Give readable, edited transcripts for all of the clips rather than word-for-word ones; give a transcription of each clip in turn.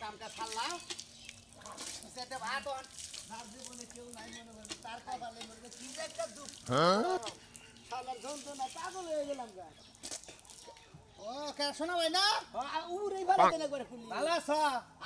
কামটা ছাড়লাম সেটা ভাতন তার জীবনে কেউ নাই মনে করে তার কপালে মনে কি একটা দুঃখ শালার যন্ত্রণা পাগল হয়ে গেলাম গা ও কে শোনা ভাই না উড়েই ভালো তেলে করে খুলি ভালো আছো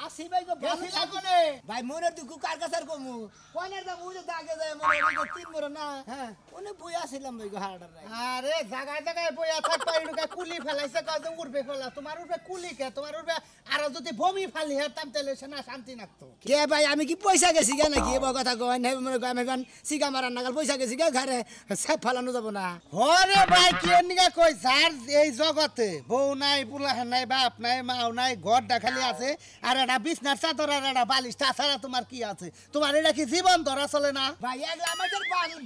আসি ভাই গো ভালো লাগনে ভাই মনে দুঃখ কার কাছে আর কমু কোনের দা উড়ে দাগে যায় মনে ওই তিন মরে না হ্যাঁ ওনে বই আসিলাম ভাই গো হাড়ার নাই আরে জায়গায় জায়গায় বই থাক পাইড়ুকা কুলি ফেলাইছে কাজে উড়বে ফেলা তোমার উড়বে কুলি কে তোমার উড়বে আর যদি ভূমি ফালি হতাম তাহলে সে না শান্তি লাগতো কে ভাই আমি কি পয়সা গেছি গা নাকি এব কথা কই নাই মনে কই আমি গান সিগা মারার নাগাল পয়সা গেছি গা ঘরে সব ফালানো যাব না হরে ভাই কি নিগা কই যার এই জগতে বউ নাই পুলা নাই বাপ নাই মাও নাই ঘরটা খালি আছে আর এটা বিছনার চাদর আর এটা বালিশ তাছাড়া তোমার কি আছে তোমার এটা কি জীবন ধরা চলে না ভাই এগুলা আমাদের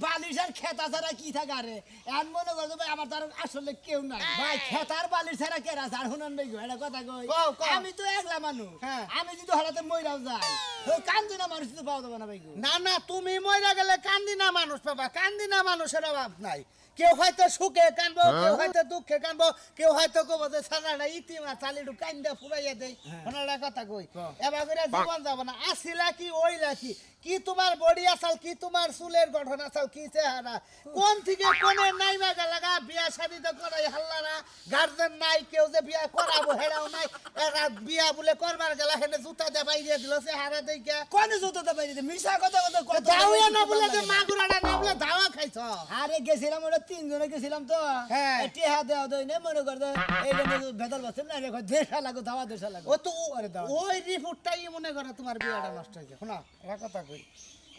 বালিশ আর খেতা ছাড়া কি থাকে আরে এমন মনে করছো ভাই আমার তার আসলে কেউ নাই ভাই খেতার বালিশ ছাড়া কে রাজ আর হুনন ভাই এটা কথা কই আমি তো একলা মানুষ আমি যদি হলাতে মইরাও যাই ওই কান্দিনা মানুষ তো পাওয়া যাবে না ভাই না না তুমি মইরা গেলে কান্দিনা মানুষ পাবা কান্দিনা মানুষের অভাব নাই কেউ হয়তো সুখে কানবো কেউ হয়তো দুঃখে কানবো কেউ হয়তো কবো যে সারাটা ইতিমা চালিডু কান্দা ফুরাইয়া দেয় ওনারা কথা কই এবার করে জীবন যাব না আসিলা কি ওইলা কি তোমার বডি আসাল কি তোমার চুলের গঠন আসাল কি চেহারা কোন থেকে কোনে নাই মাগা লাগা বিয়া শাদি তো করাই হাল্লা না গার্জেন নাই কেউ যে বিয়া করাবো হেরাও নাই এরা বিয়া বলে করবার গেলা হেনে জুতা দে বাইরে দিল চেহারা দেইকা কোনে জুতা দে বাইরে মিশা কথা কথা দাওয়া না বলে যে মাগুরাটা না বলে দাওয়া খাইছ আরে গেছিলাম ওরা তিনজনে গেছিলাম তো টেহা দেওয়া দই না মনে কর এই ভেতর বসে না রেখো দেশা লাগো দাওয়া দেশা লাগো ও তো ওই রিপোর্টটাই মনে করে তোমার বিয়াটা নষ্ট হয়েছে শোনা এরা কথা কই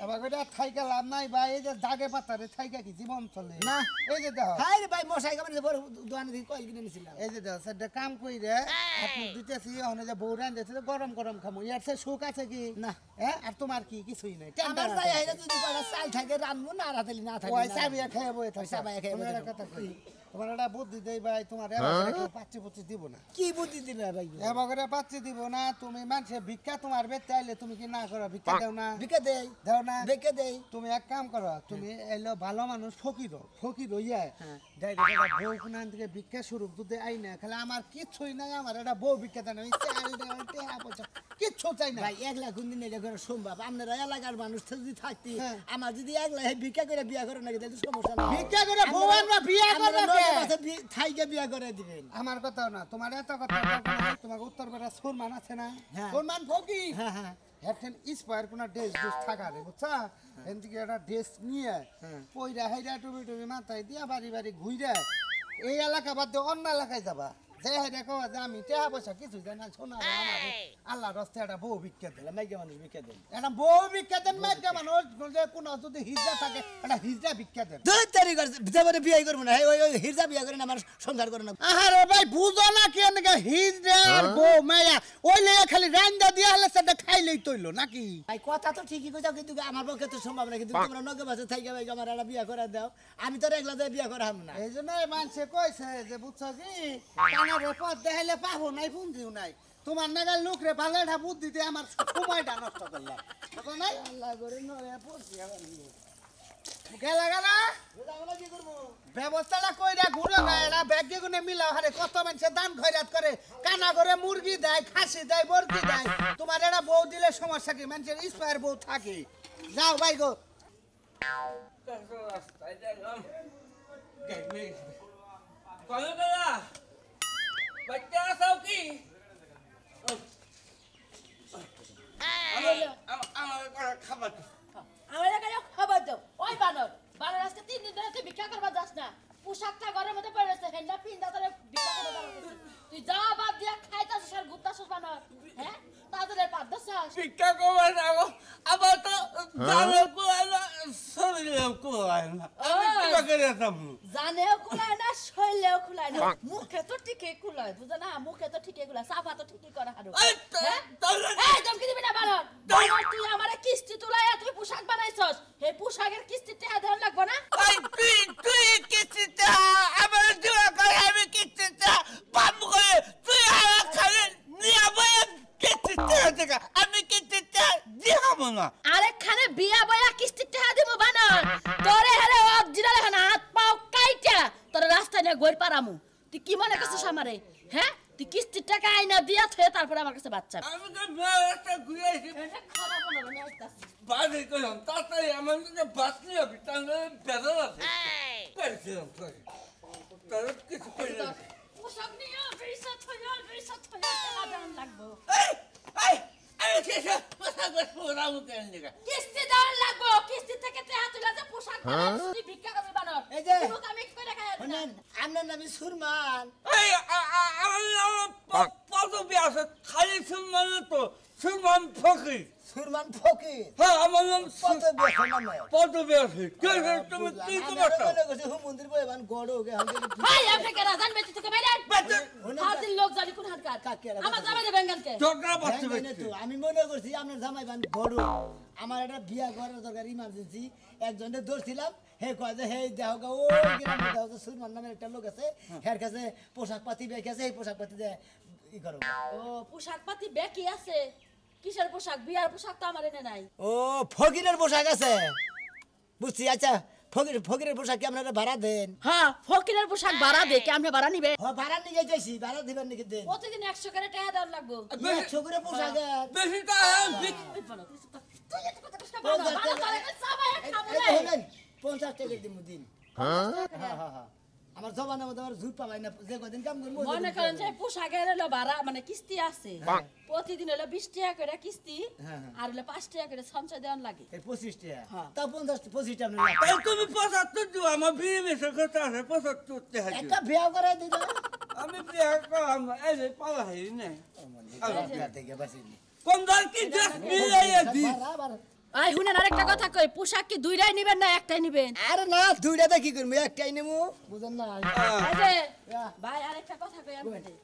এবার এটা থাইকা লাভ নাই ভাই এই যে দাগে পাতারে থাইকা কি জীবন চলে না এই যে দেখো হাই রে ভাই মশাই কামড়ে বড় দোকানে থেকে কয়েল কিনে নিছিলাম এই যে দেখো সেটা কাম কই রে আপনি দিতেছি ওখানে যে বউ রান দিতেছে গরম গরম খামু এর সে সুখ আছে কি না হ্যাঁ আর তোমার কি কিছুই নাই আমার যাই আইরা যদি করা চাল থাকে রানমু না রাতেলি না থাকে ওই চাবিয়া খাইবো এটা চাবিয়া খাইবো এর কথা কই তোমার একটা বুদ্ধি দেই ভাই তোমার এবারে কেউ পাচ্ছি পুচ্ছি দিব না কি বুদ্ধি দিবে ভাই এবারে পাচ্ছি দিব না তুমি মানুষে ভিক্ষা তোমার বেতে আইলে তুমি কি না করো ভিক্ষা দাও না ভিক্ষা দেই দাও না ভিক্ষা দেই তুমি এক কাম করো তুমি এলো ভালো মানুষ ফকির হইয়া যাই দেখো বউ কোনান থেকে ভিক্ষা স্বরূপ দুধে আই না খালি আমার কিচ্ছুই নাই আমার একটা বউ ভিক্ষা দেন আমি চাল দেওয়া টেহা পয়সা কিচ্ছু চাই না ভাই একলা কোনদিন এটা করে সম্ভব আপনারা এলাকার মানুষ যদি থাকতি আমার যদি একলা ভিক্ষা করে বিয়া করে নাকি তাহলে সমস্যা না ভিক্ষা করে বউ আমরা বিয়া করব থাইকে বিয়া করে দিবেন আমার কথা না তোমার এত কথা তোমার উত্তরপাড়া সুরমান আছে না সুরমান ফকির হ্যাঁ হ্যাঁ এখন ইস্পায়ার কোন ড্রেস থাকা রে বুঝছা এন থেকে একটা ড্রেস নিয়ে পয়রা হাইরা টুবি টুবি মাথায় দিয়া বাড়ি বাড়ি ঘুইরা এই এলাকা বাদ দিয়ে অন্য এলাকায় যাবা যে হাইরা কওয়া যে আমি টাকা পয়সা কিছু জানি না শোনা আল্লাহ রাস্তায় একটা বউ ভিক্ষা দিলে মাইকা মানুষ ভিক্ষা দেন একটা বউ ভিক্ষা দেন মাইকা মানুষ কোন যদি হিজড়া থাকে একটা হিজড়া ভিক্ষা দেন তারি করে বিয়ে করবো না ওই হিজড়া বিয়ে করে না আমার সংসার করে না আরে ভাই বুঝো না কি এনেকে হিজড়া আর বউ মায়া ওই লে খালি রান্দা দিয়া হলে সেটা খাইলেই তৈলো নাকি ভাই কথা তো ঠিকই কইছো কিন্তু আমার পক্ষে তো সম্ভব না কিন্তু তোমরা নগে বাসে থাইকা ভাই আমার একটা বিয়ে করে দাও আমি তো রেগলা দিয়ে বিয়ে করাম না এইজন্যই মানুষে কইছে যে বুঝছো কি কানারে পথ দেখাইলে পাবো নাই বুন্দিও নাই তোমার নাগাল লোক রে ভালোটা বুদ্ধিতে আমার সময়টা নষ্ট করলে বুঝো নাই আল্লাহ করে নরে পড়ছি আবার গেলা গেলা কি করব ব্যবস্থাটা কইরা ঘুরে না এটা ব্যাগে গুনে মিলা হারে কত মানুষে দান খয়রাত করে কানা করে মুরগি দেয় খাসি দেয় বর্গি দেয় তোমার এটা বউ দিলে সমস্যা কি মানুষের ইন্সপায়ার বউ থাকে যাও ভাই গো বাচ্চা আসাও কি খাবার দাও ওই বানর আজকে 3 দিন ধরে তুই ভিক্ষা করবা যাস না পোশাকটা ঘরের মধ্যে পড়ে আছে হেন্ডা পিন্দা তোরে ভিক্ষা করবা দাঁড়াছিস তুই যা বাপ দিয়া খাইতাছিস আর ঘুরতাছিস বানর হ্যাঁ তাদের পাদ দছাস ভিক্ষা করবা যাবো আবার তো জানো কোলা শরীরেও কোলায় না আমি কি করে যাবো জানেও কোলায় না শরীরেও কোলায় না মুখে তো ঠিকই কোলায় বুঝা না মুখে তো ঠিকই কোলায় সাফা তো ঠিকই করা হারো এই দম কি দিবি না বানর তুই আমারে কিস্তি তুলায়া তুই পোশাক বানাইছস এই পোশাকের কিস্তি টাকা দেন লাগবে না তুই কিস্তিটা আমার জোয়া করে আমি কিস্তিটা পাম করে তুই আমার খালি নিয়া বয়া কিস্তিটা আমি কিস্তিটা দিহাবো না আরে খানে বিয়া বয়া কিস্তি টাকা দিমু বানর তোরে হেরে অরিজিনাল এখন হাত পাও কাইটা তোর রাস্তা নিয়ে গইর পারামু তুই কি মনে করছিস আমারে হ্যাঁ তুই কিস্তির টাকা টাকা আইনা দিয়া থয়ে তারপরে আমার কাছে বাচ্চা আমি তো মেয়েটা ঘুরে এসে এটা খারাপ না আমি আইতাছি বাড়ি করলাম তাড়াতাড়ি আমার কাছে বাঁচলি হবে তাহলে বেজার আছে পেরেছিলাম তাহলে কিছু করি না পোশাক নিয়ে বিশাত টাকা দাম লাগবো আমি কেসে পোশাক পরাম কেন দিকা কিস্তি দাম লাগবো কিস্তি থেকে টাকা তুলে যে পোশাক বানাই তুই ভিক্ষা করবি বানর এই যে তুমি আমি করে খাই না আপনার নামে সুরমান আমার পদবি আছে খালি সুলমান তো সুলমান ফকির সুরমান ফকির হ্যাঁ আমার নাম কত বেতন নামে পদবি আছে তুমি কি করছো মন্দির বইবান গড় ওকে ভাই আপনি কে রাজান বেঁচে থেকে বাইরে হাজির লোক জানি কোন হাতকার আমার জামাই দে বেঙ্গলকে ঝগড়া বাচ্চা আমি মনে করছি আপনার জামাইবান গড় আমার একটা বিয়া করার দরকার ইমার্জেন্সি একজনের ধরছিলাম হে কয় যে হে দেহ ও গ্রামে দেহ সুরমান নামের একটা লোক আছে হের কাছে পোশাক পাতি বেঁকে আছে এই পোশাক পাতি দিয়ে ই করো ও পোশাক পাতি বেকি আছে কিসের পোশাক বিয়ার পোশাক তো আমার এনে নাই ও ফকিরের পোশাক আছে বুঝছি আচ্ছা ফকিরের পোশাক কি আপনারা ভাড়া দেন হ্যাঁ ফকিরের পোশাক ভাড়া দে কি আপনি ভাড়া নিবে হ ভাড়া নিয়ে যাইছি ভাড়া দিবেন নাকি দেন প্রতিদিন 100 করে টাকা দেওয়ার লাগবো ছকুরে পোশাক বেশি তো তুই এত কথা কষ্ট বানো বানো তারে সবাই খাবো রে হলেন 50 টাকা দিব দিন হ্যাঁ হ্যাঁ হ্যাঁ আমার জবানের মধ্যে আমার ঝুট পাবাই না যে কদিন কাম করব মনে করেন যে পোশাকের হলো ভাড়া মানে কিস্তি আছে প্রতিদিন হলো 20 টাকা করে কিস্তি আর হলো 5 টাকা করে সঞ্চয় দেওয়ার লাগে এই 25 টাকা হ্যাঁ। তা 50 25 টাকা আপনার তাই তুমি 75 দিও আমার বিয়ে মিশে কথা আছে 75 টাকা দিও একটা বিয়া করে দিল আমি বিয়ে করাম এই যে পালা হই না থেকে বাসি কোন দল কি ড্রেস মিলাইয়া দি আই হুনেন আরেকটা কথা কই পোশাক কি দুইটাই নিবেন না একটাই নিবেন আরে না দুইটাতে কি করব একটাই নেমু বুঝেন না এই যে ভাই আরেকটা কথা কই আপনাদের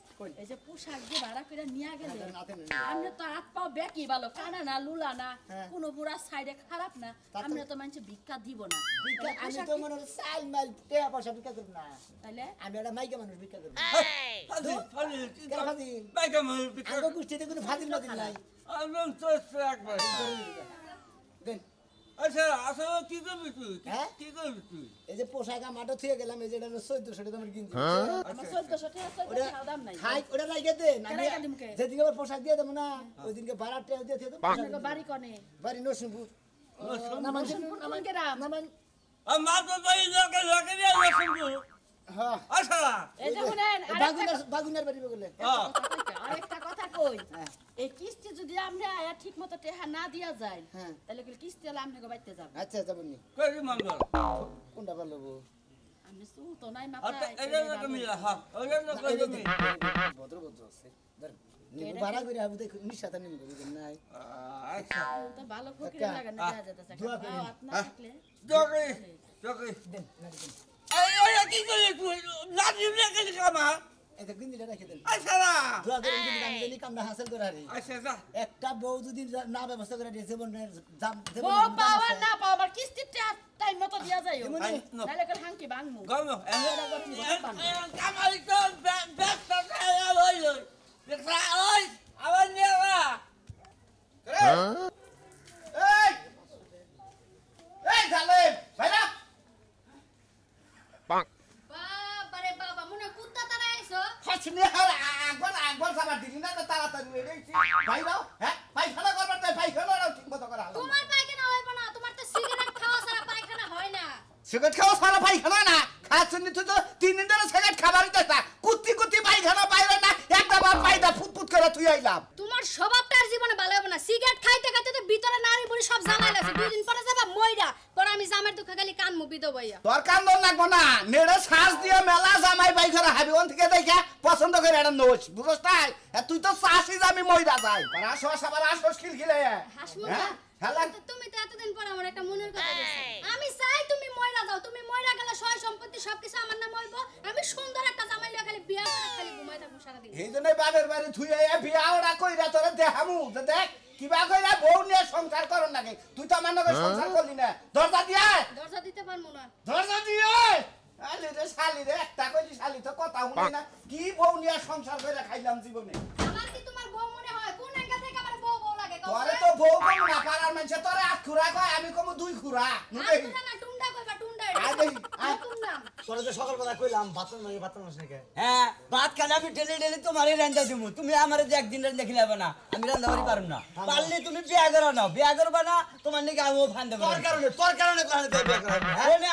এই যে পোশাক দিয়ে ভাড়া করে নিয়া গেলে আমরা তো হাত পাও বেকি ভালো কানা না লুলা না কোনো বুড়া সাইডে খারাপ না আমরা তো মানুষ ভিক্ষা দিব না আমি তো মনে হয় সাল মাল টাকা পয়সা ভিক্ষা করব না তাইলে আমি একটা মাইকা মানুষ ভিক্ষা করব ফাজি ফাজি কেন ফাজিল? বাইকা মানুষ বিকার আগে গোষ্ঠীতে কোনো ফাজিল মাদিল নাই আমি তো একবার দেন আচ্ছা আসলে কি করবি তুই হ্যাঁ? কি করবি তুই এই যে পোশাক আমারটা থুয়ে গেলাম এই যে এটা 1400 টাকা আমার কিনছি আমার 1400 টাকা ওটা দাম নাই খাই ওটা রাইখে দেন আমি রাইখা দিমকে? যেদিকে আবার পোশাক দিয়ে দেবো না ওই দিনকে ভাড়া টাকা দিয়ে দেবো আপনাকে বাড়ি কোনে বাড়ি নরসিংপুর নামান কোন গ্রাম নামান আমার তো তুই লোকে লোকে নিয়ে আসবি হ্যাঁ আচ্ছা এই যে শুনেন বাগুনার বাড়ি বলে আরেকটা কথা কই এই কিস্তি যদি আমরা আয়া ঠিক মতো টেহা না দিয়া যায় হ্যাঁ। তাহলে কি কিস্তি হলে আমরা বাইতে যাব আচ্ছা যাবেন নি কই মঙ্গল কোনটা ভালো হবো আমি সু তো নাই আচ্ছা মাথায় এটা না মিলা হ্যাঁ ওটা না কই তুমি ভদ্র ভদ্র আছে ধর নিবু ভাড়া করে আবু দেখ নিশাতা নিম করে নাই আচ্ছা তো ভালো ফকির লাগে না দেয়া যেতেছে দোয়া করি। আপনা থাকলে জগে জগে দেন নাকি দেন এই কি করে তুই না দিলে কি কামা এটা গিন্দিটা রেখে দেন আচ্ছা না দোয়া করে কিন্তু আমি জানি কামটা হাসিল করে হারি আচ্ছা যা একটা বউ যদি না ব্যবস্থা করে দিয়ে জীবনের দাম ও পাওয়া না পাওয়া কিস্তি টাইম মতো দিয়া যাইও এমনি তাহলে করে হাঙ্কি বাংমু গামো এটা করে নিব, বাংমু। কামাই তো ব্যস্ত থাকা হইল দেখা ওই আবার নিয়ে এই এই জালেম ভাইরা বাবারে বাবা মনে হয় কুত্তা তারা আইছো হাসনে আর আকবার সাবার দিলি না তো তাড়াতাড়ি এসেছি ভাই দাও হ্যাঁ পায়খানা করবার তাই পায়খানা ঠিক মতো করা হলো তোমার পায়খানা হইব না তোমার তো সিগারেট খাওয়া ছাড়া পায়খানা হয় না সিগারেট খাওয়া সারা পায়খানা না খাচ্ছেন তুই তো 3 দিন ধরে সিগারেট খাবারই দেতা কুত্তি কুত্তি পায়খানা পাইলে না একটা বার পায়দা ফুটফুট করে তুই আইলাম তোমার স্বভাবটা আর জীবনে ভালো হবে না সিগারেট খাইতে খাইতে তো ভিতরে নারী বুড়ি সব জানাই লাগছে 2 দিন পরে যাবা মইরা পরে আমি জামার দুঃখে খালি কান মুবি দেব ভাইয়া তোর কান্দন লাগবো না নেড়ে শ্বাস দিয়ে মেলা জামাই বাই করে হাবি ওন থেকে দেখে পছন্দ করে এটা নোচ বুঝছ তাই তুই তো শ্বাসই যাবি মইরা যাই আর আসো আবার আসো খিলখিলে হাসমুনা হ্যাঁ তুমি তো এতদিন পর আমার একটা মনের কথা বলছো আমি চাই তুমি মইরা যাও তুমি মইরা গেলে সয় সম্পত্তি সবকিছু আমার নাম হইব আমি সুন্দর একটা জামাই লিয়া খালি বিয়া করে খালি ঘুমাই থাকবো সারা দিন এই জন্য বাবের বাড়ি থুই বিয়া ওরা কইরা তোরা দেখামু যে দেখ কিবা কইরা বউ নিয়ে সংসার করন নাকি তুই তো আমার নগে সংসার করলি না দরজা দিয়া দরজা দিতে পারবো না দরজা দিয়ে আলে রে শালি রে একটা কইলি শালি তো কথা শুনি না কি বউ নিয়ে সংসার কইরা খাইলাম জীবনে আমার কি তোমার বউ মনে হয় কোন অ্যাঙ্গেল থেকে আমার বউ বউ লাগে কও তোরে তো বউ কম না পাড়ার মানুষ তোরে 8 খুরা কয় আমি কম 2 খুরা আর না টুন্ডা কইবা টুন্ডা আয় দেখি, আয়। নতুন নাম তোরা যে সকালবেলা কইলাম ভাত মাছ নাকি হ্যাঁ ভাত খালে আমি ডেলি তোমারই রান্না দিব তুমি আমার যে একদিন রান্না খেলে না আমি রান্না করি পারুম না পারলে তুমি বিয়া করো না বিয়া করবা না তোমার নাকি আমিও ফান দেবো তোর কারণে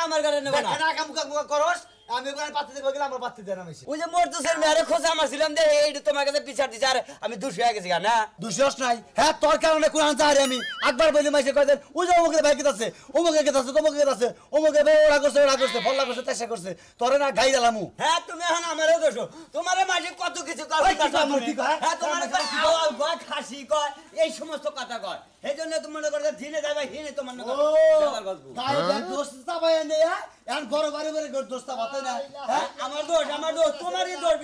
আমার কারণে নেবো না কাম করস আমি ওখানে পাত্তি দেবো গেলে আমার পাত্তি দেন আমি ওই যে মরতেছের মেয়ারে খোঁজা মারছিলাম যে এইটা তোমার কাছে বিচার দিচ্ছে আর আমি দুশো হয়ে গেছি না দুশোস নাই হ্যাঁ তোর কারণে কোরআন চাহারি আমি আকবার বলি মাইসে কয়েছেন ওই যে অমুকের ভাই কেতাছে অমুকের কেতাছে তমুকের কেতাছে অমুকের ভাই ওরা করছে ফল্লা করছে তেসা করছে তোরে না গাই দিলামু হ্যাঁ তুমি এখন আমারও দোষো তোমার মাঝে কত কিছু হ্যাঁ তোমার খাসি কয় এই সমস্ত কথা কয় এই জন্য তোমার কথা দিনে যাবে হিনে তোমার দোস্ত চাপাই নেয়া এখন বড় বাড়ি বাড়ি দোস্তা বাতাই না আমার দোষ তোমারই দোষ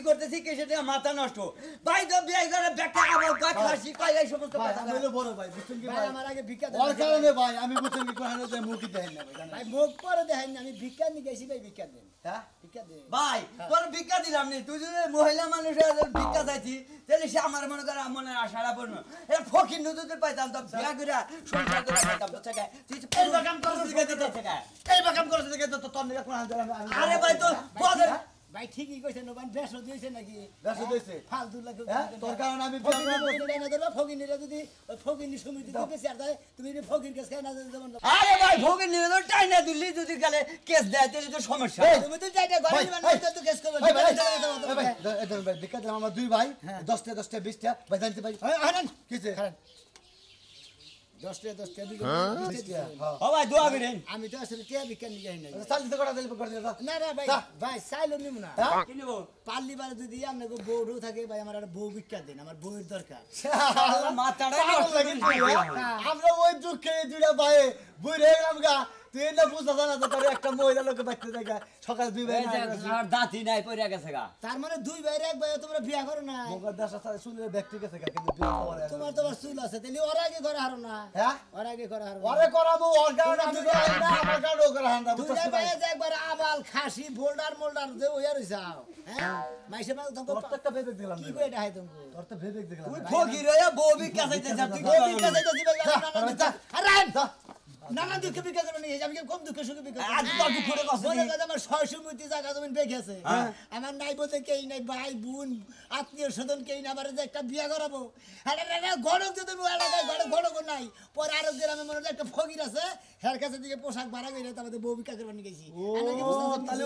করতেছি কে সেটা মাথা নষ্ট ভাই তো বিয়ে করে ব্যাগটা আবার কয় খাসি কয় এই সমস্ত কথা বড় ভাই বুঝছেন কি ভাই আমার আগে ভিক্ষা দেন ওর কারণে ভাই আমি বুঝছেন কি কোরআনে যে মুখ দেন না ভাই ভাই মুখ পরে দেখেন না, আমি ভিক্ষা নিয়ে গেছি ভাই, ভিক্ষা দেন, হ্যাঁ ভিক্ষা দেন। ভাই তোর ভিক্ষা দিলাম নি তুই যদি মহিলা মানুষের ভিক্ষা চাইছি তাহলে সে আমার মনে করে মনে আশাটা পড়লো এ ফকির নদীতে পাইতাম তো বিয়া করে সংসার করে পাইতাম তো থেকে তুই এই বাগাম করছিস দিকে দিতে থেকে এই বাগাম করছিস দিকে তো তোর নিয়ে কোরআন দিলাম আরে ভাই তো বদর ভাই ঠিকই কইছেন, ভাই বেশও দিয়েছে নাকি? বেশও দিয়েছে। ফালতু লাগে। হ্যাঁ তোর কারণে আমি ফকিনিরা যদি ওই ফকিনি সমিতি বেশি আর দেয়, তুমি যদি ফকির কাছে না যেমন আরে ভাই ভোগের নিয়ে তো টাইনা দিল্লি যদি গেলে কেস দেয় তাহলে তো সমস্যা তুমি তো যাইতে ঘরে মানে তো কেস করবে। ভাই ভিক্ষা দিলাম আমার দুই ভাই 10টা 20টা ভাই জানতে পারি হারান কিছে 10টা ও ভাই দোয়া করেন আমি তো আসলে টিয়া ভিক্ষা নিয়ে যাই না। চাল দিতে করা দিলে করে দিলা না না ভাই, ভাই চাইলো নিব না। কি নিব পাল্লি বারে যদি আপনাকে বউ থাকে ভাই, আমার আর বউ ভিক্ষা দেন, আমার বউয়ের দরকার। মাথাটা আমরা ওই দুঃখে দুইটা ভাই বই রে গেলাম গা তুই না বুঝা জানা তো তোর একটা মহিলা লোকে বাইতে দেখা সকাল দুই ভাই দাঁতি নাই পড়ে গেছে গা তার মানে দুই ভাইয়ের এক ভাই তোমরা বিয়া করো না? মগর দাস সাথে শুনলে ব্যক্তি গেছে গা কিন্তু বিয়ে করে তোমার চুল আছে, তাহলে ওর আগে করে হারো না। হ্যাঁ ওর আগে করে হারো ওরে করাবো ওর কারণে আমি করাই না আমার কারণে করে হান্দা দুই ভাই একবার আবাল খাসি বোল্ডার মোল্ডার যে ওয়া রইছাও। হ্যাঁ মাইসে বাল তুমি প্রত্যেকটা বেবে দিলাম কি কই এটা হয় তুমি? তোর তো বেবে দিলাম তুই ফকির হয়ে বউ ভিক্ষা চাইতে যা তুই বউ ভিক্ষা চাইতে দিবে আরাম নানা দুঃখে ভিক্ষা করবে নাকি? আমি কম দুঃখে সুখে ভিক্ষা আজ তো দুঃখ করে কষ্ট মনে করে আমার 600 মুতি জায়গা জমিন বেঁকে আছে, আমার নাই বলতে কেই নাই, ভাই বোন আত্মীয় স্বজন কেই না, আমার যে একটা বিয়া করাবো। আরে গড়ক যদি এলাকায় গড়ক নাই, পরে আরো গ্রামে মনে একটা ফকির আছে, হের কাছে দিকে পোশাক ভাড়া করে তারপরে বউ ভিক্ষা করবার নিয়ে গেছি। তাহলে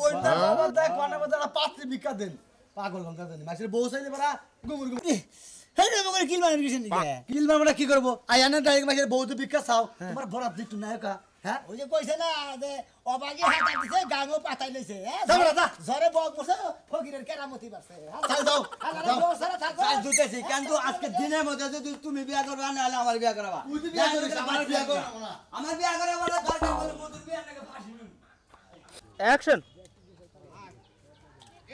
ওই বাবা দেখ কোনা বাবা পাত্রী ভিক্ষা দেন পাগল গঙ্গা দেন মাসের বউ চাইলে পারা গুমুর গুমুর হ্যাঁ মনে কিল মারেন গেছেন কিল মারবো কি করবো আয়ানা ডাইরেক্ট মাসের বউ তো ভিক্ষা চাও তোমার বরাত দিটু নায়কা হ্যাঁ ওই যে কইছে না যে অবাগি হাতা দিছে গাঙও পাতাই লইছে, ঝরে বক বসে ফকিরের কেরামতি বাসে। চাল দাও বউ সারা থাকো কাজ দুটেছি কিন্তু আজকে দিনের মধ্যে যদি তুমি বিয়া করবা না হলে আমার বিয়া করাবা তুই বিয়া করিস আমার বিয়া করব না আমার বিয়া করাবা না দরকার বলে মধুর বিয়া নাকি ফাঁসি নিন অ্যাকশন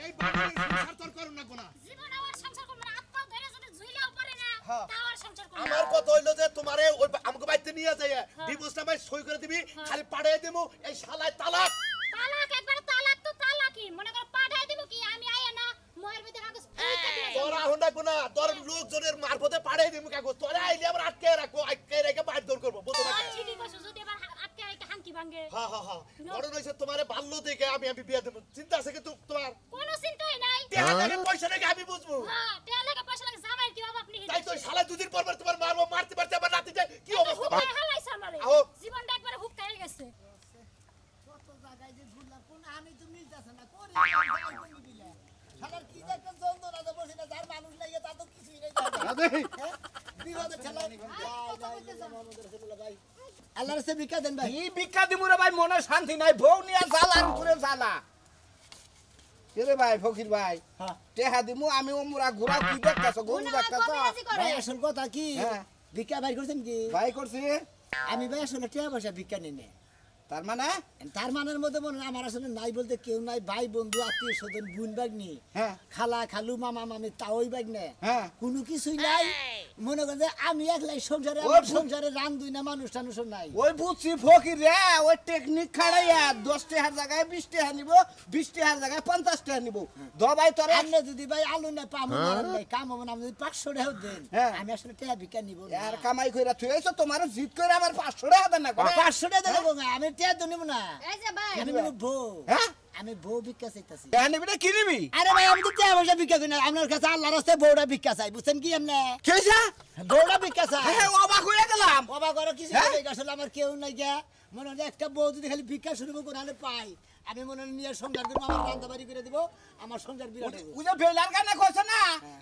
এই বাড়ি সংসার তোর করুন না কোনা জীবন আমার সংসার করব না, আত্মা ধরে যদি ঝুইলাও পারে না তাও আর সংসার করব না। আমার কথা হইলো যে তোমারে ওই আমাকে বাইতে নিয়ে যায় ডিভোর্সটা ভাই সই করে দিবি, খালি পাঠিয়ে দেবো এই শালায় তালাক। তালাক একবার তালাক তো তালাকই, মনে করো পাঠাই দিব কি আমি আয়া না মোহর ভিতরে কাগজ পরীক্ষা দিয়ে তোর আহুন রাখবো না, তোর লোকজনের মারফতে পাঠিয়ে দিবি কাগজ, তোরা আইলে আবার আটকে রাখবো, আটকে রেখে বাইর দৌড় করবো, বুঝো না? ঠিকই কইছো, যদি এবার আটকে একটা হাঙ্কি ভাঙে হ্যাঁ হ্যাঁ হ্যাঁ ঘটনা হয়েছে তোমারে বাল্য থেকে আমি বিয়ে দেবো, চিন্তা আছে কিন্তু তোমার কোনো চিন্তাই নাই। টাকা লাগে পয়সা লাগে আমি বুঝবো, হ্যাঁ টাকা লাগে পয়সা লাগে জামাই কি বাবা আপনি তাই তো শালা দুদিন পর তোমার মারবো, মারতে পারতে আবার নাতি যায় কি অবস্থা হুকায় হালাইছে আমারে, আহো। জীবনটা একবারে হুকায় গেছে। কত জায়গায় যে ঘুরলাম, কোন আমি তো মিলতাছে না, কোন কোন দিলে শালার কি যে একটা যন্ত্রণা যে বসে না, যার মানুষ লাগে তা তো কিছুই নাই। বিবাদে ঠেলা ভাই আল্লাহর কাছে ভিক্ষা দেন ভাই। কি ভিক্ষা দিমু রে ভাই, মনে শান্তি নাই, বউ নিয়া জ্বালার উপরে জ্বালা। রে ভাই ফকির ভাই, টেহা দিমু আমি ওমরা ঘোরা কি দেখতাছ, গরু দেখতাছ? ভাই আসল কথা কি, হ্যাঁ। ভিক্ষা ভাই করছেন কি? ভাই করছি আমি ভাই আসলে টাকা পয়সা ভিক্ষা নিই না। তার মানে তার মানের মধ্যে মনে হয় আমার আসলে নাই বলতে কেউ নাই, ভাই বন্ধু আত্মীয় স্বজন বোন বাগনি হ্যাঁ খালা খালু মামা মামি তাওই বাগনে হ্যাঁ কোনো কিছুই নাই। মনে করেন যে আমি একলাই সংসারে ওই আমার ভূত- সংসারে রান দুই না মানুষ টানুষ নাই ওই বুঝছি ফকির রে ওই টেকনিক খাড়াইয়া 10 টাকার জায়গায় 20 টাকা নিব 20 টাকার জায়গায় 50 টাকা নিব দবাই তোরে আপনি যদি ভাই আলু না পামু নাই কাম হবে না, আপনি যদি 500 টাকা দেন হ্যাঁ। আমি আসলে টাকা ভিক্ষা নিব না। আর কামাই কইরা থুইছো তোমার জিত কইরা আবার 500 টাকা দেন না করে 500 টাকা দেবো না, আমি টাকা তো নিব না। এই যে ভাই আমি নিব বউ, হ্যাঁ আমি বউ ভিক্ষা চাইতাছি। টাকা নিবি না কি নিবি আরে ভাই আমি তো টাকা পয়সা ভিক্ষা করি না, আপনার কাছে আল্লাহর রাস্তায় বউটা ভিক্ষা চাই, বুঝছেন কি আপনি? কেসা বউটা ভিক্ষা চাই। হ্যাঁ অবাক হয়ে গেলাম বাবা করো কিছু হ্যাঁ? নেই, আসলে আমার কেউ নাই গিয়া মনে হয় যে একটা বউ যদি খালি ভিক্ষা শুরু করে পাই আমি মনে হয় নিয়ে সংসার করবো, আমার রান্না বাড়ি করে দিব, আমার সংসার বিরাট হবে। ওই যে বেলার গানে কইছ না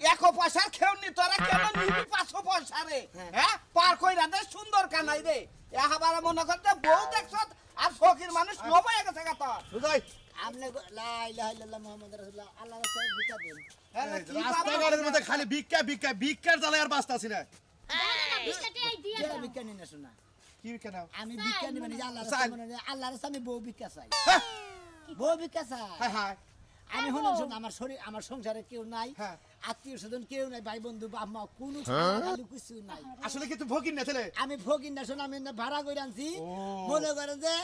100 পয়সার খেউনি তোরা কেন নিবি 500 পয়সা রে হ্যাঁ পার কইরা দে সুন্দর কানাই রে এহাবারে মনে করতে বউ দেখছত আর ফকির মানুষ নবাই গেছে গা তো বুঝাই আপনি লা ইলাহা ইল্লাল্লাহ মুহাম্মাদুর রাসূলুল্লাহ, আল্লাহর রাস্তায় ভিক্ষা দেন। রাস্তাঘাটের মধ্যে খালি ভিক্ষা ভিক্ষা ভিক্ষার জ্বালায় আর বাঁচতাছি না। বিস্কুটটাই দিয়ে টাকা দাও ভিক্ষা নিন না শোনা, কি ভিক্ষা নাও? আমি ভিক্ষা নিব না, আল্লাহর চাই। রাস্তায় মনে হয় আল্লাহর রাস্তায় আমি বউ ভিক্ষা চাই, হ্যাঁ, বউ ভিক্ষা চাই। হ্যাঁ, হ্যাঁ। আমি শুনুন আমার শরীর আমার সংসারে কেউ নাই, হ্যাঁ। আত্মীয় স্বজন কেউ নাই, ভাই বন্ধু বাপ মা কোনো খালি কিছু নাই। আসলে কি তুই ভকির না ছেলে? আমি ফকির না শোন, আমি না ভাড়া করে আনছি, মনে করেন যে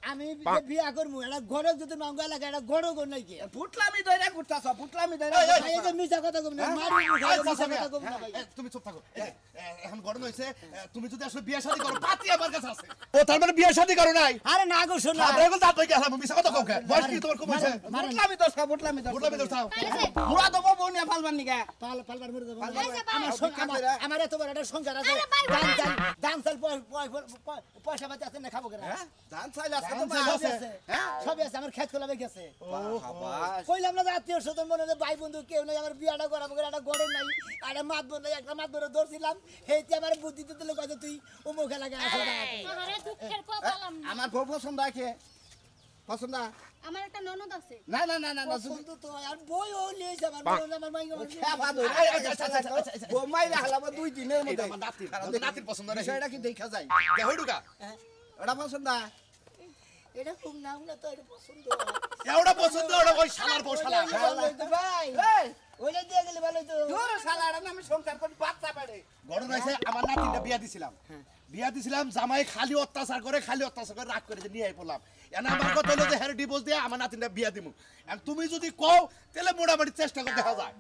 আমি যে বিয়া করবো এটা ঘরে যদি নঙ্গা লাগে এটা ঘরও ঘর নাই কি ফুটলামি দইরা ঘুরতাছ ফুটলামি দইরা ভাই, এই যে মিছা কথা কম না, মারি মুখে এই, মিছা চাচা, কথা কম না ভাই। তুমি চুপ থাকো। এই যে, এখন গরম হয়েছে, তুমি যদি আসলে বিয়ে শাদী করো, পাতি আমার কাছে আছে। ও তার মানে বিয়ে শাদী করো নাই? আরে না গো শোনা, আমরা এখন দাঁত হয়ে গেলাম, মিছা কথা কও কেন? বয়স কি তোমার কম হয়েছে? ফুটলামি দছ ফুটলামি দছ বুড়লা বিয়ে দাও। বুড়া দেবো বউ নিয়ে ফালবার নিগা পালবার মরে যাবো। পালবার- আমার ভিক্ষা কইরা। আমার এত বড় একটা সংসার আছে, দান চাল পয়সা পাতি আছে না, খাবো কেন? হ্যাঁ ধান চাইলে আছে তো সবই আছে আছে, হ্যাঁ সবই আছে, আমার খেত খোলা গেছে। বাবা কইলাম না যে আত্মীয় স্বজন মনে হয় ভাই বন্ধু কেউ নাই, আমার বিয়াটা করাবো করে একটা গড়ে নাই, একটা মাতবর নাই, একটা মাতবর ধরছিলাম, সেইতে আমার বুদ্ধিতে দিলে কত তুই অমুক এলাকায় আসো না। আরে দুঃখের কপালাম না আমার বউ পছন্দ আছে পছন্দ আমার একটা ননদ আছে না না না না না বন্ধু তো আর বই ও লিয়েছে আমার মনে হয় আমার মাই খেপা ধরে বউ মাইরা হালাবো 2 দিনের মধ্যে এটা আমার নাতির, আমাদের নাতির পছন্দ নাকি? বিষয়টা কি দেখা যায় দেখো ঢুকা। ওটা পছন্দ এটা খুব নাম না তো, এটা পছন্দ। এওটা পছন্দ, ওটা ওই শালার বউ শালা। ভালো হইতো ভাই, এই ওইটা দিয়ে গেলে ভালো হইতো। তোর শালার নামে সংসার করে বাচ্চা পাড়ে গরম হয়েছে, আমার নাতিনটা বিয়া দিছিলাম। বিয়া দিছিলাম, জামাই খালি অত্যাচার করে রাগ করে যে নিয়ে আই পড়লাম। এনা আমার কথা হলো যে হ্যাঁ ডিভোর্স দিয়ে আমার নাতিনটা বিয়া দিমু। আর তুমি যদি কও তাহলে মোটামুটি চেষ্টা করে দেখা যায়।